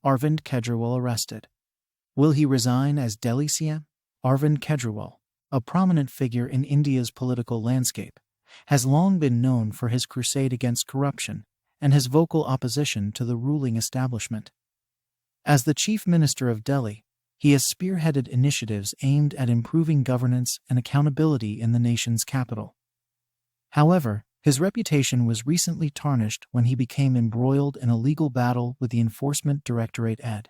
Arvind Kejriwal arrested. Will he resign as Delhi CM? Arvind Kejriwal, a prominent figure in India's political landscape, has long been known for his crusade against corruption and his vocal opposition to the ruling establishment. As the Chief Minister of Delhi, he has spearheaded initiatives aimed at improving governance and accountability in the nation's capital. However, his reputation was recently tarnished when he became embroiled in a legal battle with the Enforcement Directorate (ED),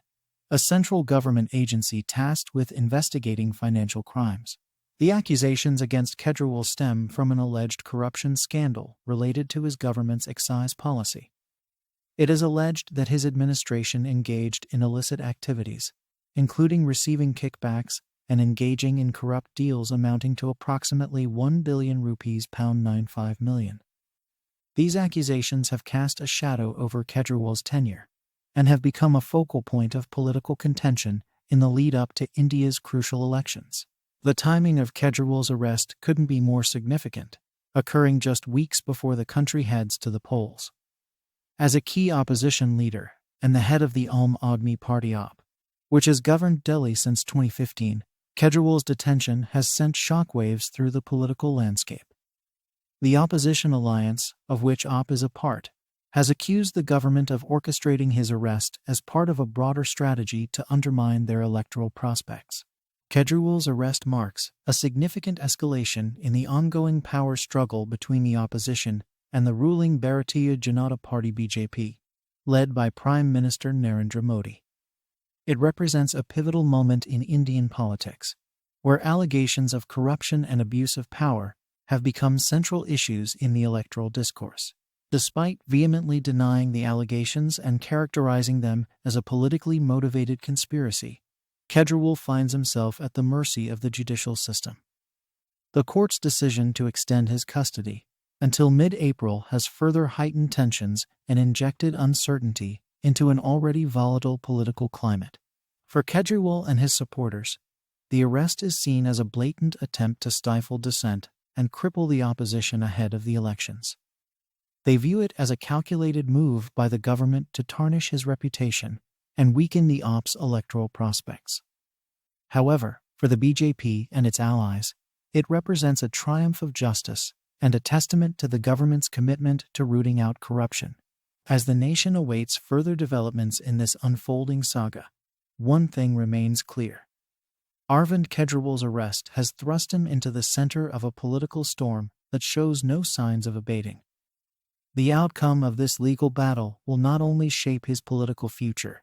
a central government agency tasked with investigating financial crimes. The accusations against Kejriwal stem from an alleged corruption scandal related to his government's excise policy. It is alleged that his administration engaged in illicit activities, including receiving kickbacks and engaging in corrupt deals amounting to approximately 1 billion rupees (95 million). These accusations have cast a shadow over Kejriwal's tenure and have become a focal point of political contention in the lead-up to India's crucial elections. The timing of Kejriwal's arrest couldn't be more significant, occurring just weeks before the country heads to the polls. As a key opposition leader and the head of the Aam Aadmi Party (AAP), which has governed Delhi since 2015, Kejriwal's detention has sent shockwaves through the political landscape. The opposition alliance, of which AAP is a part, has accused the government of orchestrating his arrest as part of a broader strategy to undermine their electoral prospects. Kejriwal's arrest marks a significant escalation in the ongoing power struggle between the opposition and the ruling Bharatiya Janata Party (BJP), led by Prime Minister Narendra Modi. It represents a pivotal moment in Indian politics, where allegations of corruption and abuse of power have become central issues in the electoral discourse. Despite vehemently denying the allegations and characterizing them as a politically motivated conspiracy, Kejriwal finds himself at the mercy of the judicial system. The court's decision to extend his custody until mid-April has further heightened tensions and injected uncertainty into an already volatile political climate. For Kejriwal and his supporters, the arrest is seen as a blatant attempt to stifle dissent and cripple the opposition ahead of the elections. They view it as a calculated move by the government to tarnish his reputation and weaken the AAP's electoral prospects. However, for the BJP and its allies, it represents a triumph of justice and a testament to the government's commitment to rooting out corruption. As the nation awaits further developments in this unfolding saga, one thing remains clear. Arvind Kejriwal's arrest has thrust him into the center of a political storm that shows no signs of abating. The outcome of this legal battle will not only shape his political future,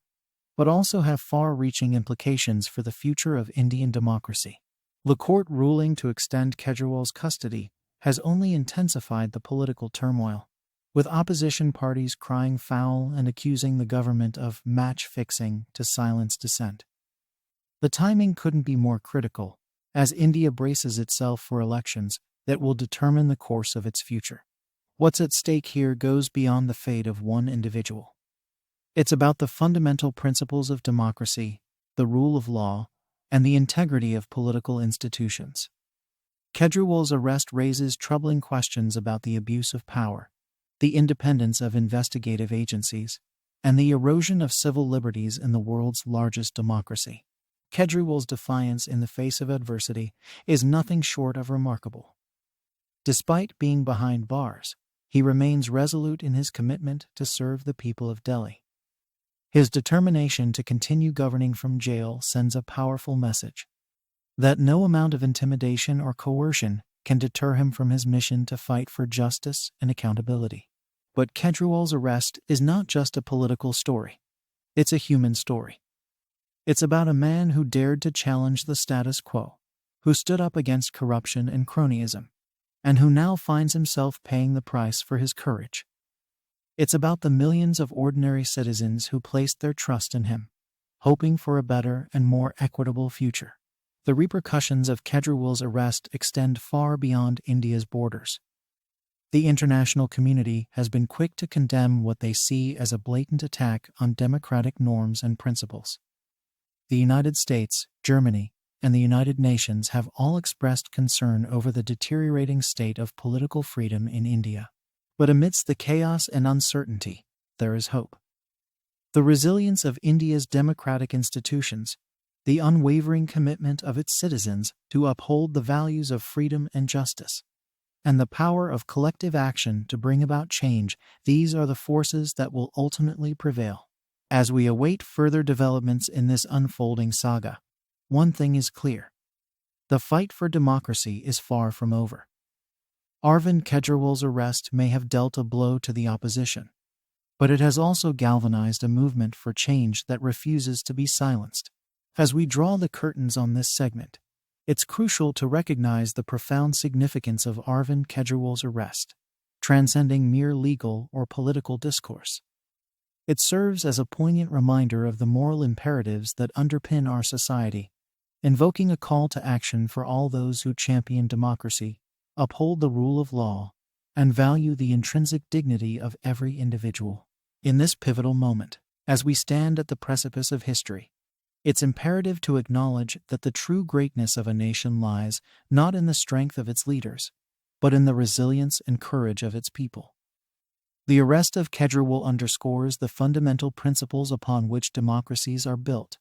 but also have far-reaching implications for the future of Indian democracy. The court ruling to extend Kejriwal's custody has only intensified the political turmoil, with opposition parties crying foul and accusing the government of match-fixing to silence dissent. The timing couldn't be more critical, as India braces itself for elections that will determine the course of its future. What's at stake here goes beyond the fate of one individual. It's about the fundamental principles of democracy, the rule of law, and the integrity of political institutions. Kejriwal's arrest raises troubling questions about the abuse of power, the independence of investigative agencies, and the erosion of civil liberties in the world's largest democracy. Kejriwal's defiance in the face of adversity is nothing short of remarkable. Despite being behind bars, he remains resolute in his commitment to serve the people of Delhi. His determination to continue governing from jail sends a powerful message that no amount of intimidation or coercion can deter him from his mission to fight for justice and accountability. But Kejriwal's arrest is not just a political story. It's a human story. It's about a man who dared to challenge the status quo, who stood up against corruption and cronyism, and who now finds himself paying the price for his courage. It's about the millions of ordinary citizens who placed their trust in him, hoping for a better and more equitable future. The repercussions of Kejriwal's arrest extend far beyond India's borders. The international community has been quick to condemn what they see as a blatant attack on democratic norms and principles. The United States, Germany, and the United Nations have all expressed concern over the deteriorating state of political freedom in India. But amidst the chaos and uncertainty, there is hope. The resilience of India's democratic institutions, the unwavering commitment of its citizens to uphold the values of freedom and justice, and the power of collective action to bring about change, these are the forces that will ultimately prevail. As we await further developments in this unfolding saga, one thing is clear. The fight for democracy is far from over. Arvind Kejriwal's arrest may have dealt a blow to the opposition, but it has also galvanized a movement for change that refuses to be silenced. As we draw the curtains on this segment, it's crucial to recognize the profound significance of Arvind Kejriwal's arrest, transcending mere legal or political discourse. It serves as a poignant reminder of the moral imperatives that underpin our society, invoking a call to action for all those who champion democracy, uphold the rule of law, and value the intrinsic dignity of every individual. In this pivotal moment, as we stand at the precipice of history, it's imperative to acknowledge that the true greatness of a nation lies not in the strength of its leaders, but in the resilience and courage of its people. The arrest of Kejriwal underscores the fundamental principles upon which democracies are built,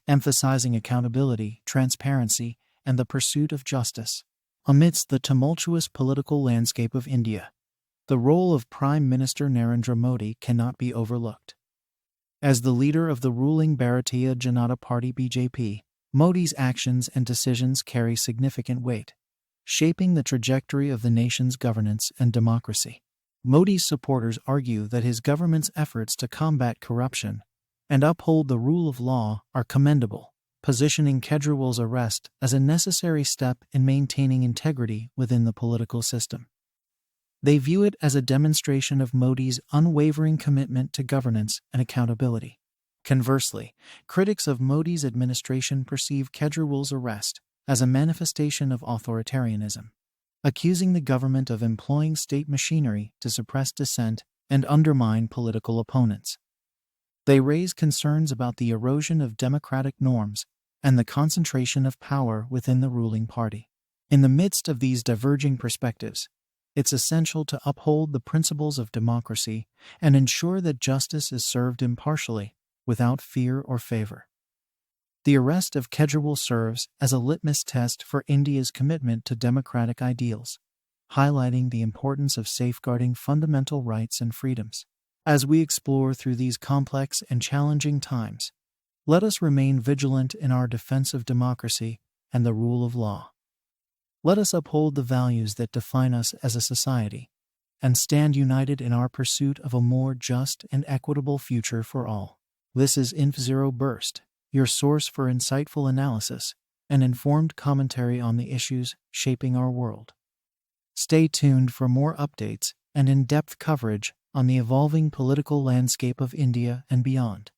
emphasizing accountability, transparency, and the pursuit of justice. Amidst the tumultuous political landscape of India, the role of Prime Minister Narendra Modi cannot be overlooked. As the leader of the ruling Bharatiya Janata Party (BJP), Modi's actions and decisions carry significant weight, shaping the trajectory of the nation's governance and democracy. Modi's supporters argue that his government's efforts to combat corruption and uphold the rule of law are commendable, positioning Kejriwal's arrest as a necessary step in maintaining integrity within the political system. They view it as a demonstration of Modi's unwavering commitment to governance and accountability. Conversely, critics of Modi's administration perceive Kejriwal's arrest as a manifestation of authoritarianism, accusing the government of employing state machinery to suppress dissent and undermine political opponents. They raise concerns about the erosion of democratic norms and the concentration of power within the ruling party. In the midst of these diverging perspectives, it's essential to uphold the principles of democracy and ensure that justice is served impartially, without fear or favor. The arrest of Kejriwal serves as a litmus test for India's commitment to democratic ideals, highlighting the importance of safeguarding fundamental rights and freedoms. As we explore through these complex and challenging times, let us remain vigilant in our defense of democracy and the rule of law. Let us uphold the values that define us as a society and stand united in our pursuit of a more just and equitable future for all. This is InfoBurst, your source for insightful analysis and informed commentary on the issues shaping our world. Stay tuned for more updates and in-depth coverage on the evolving political landscape of India and beyond.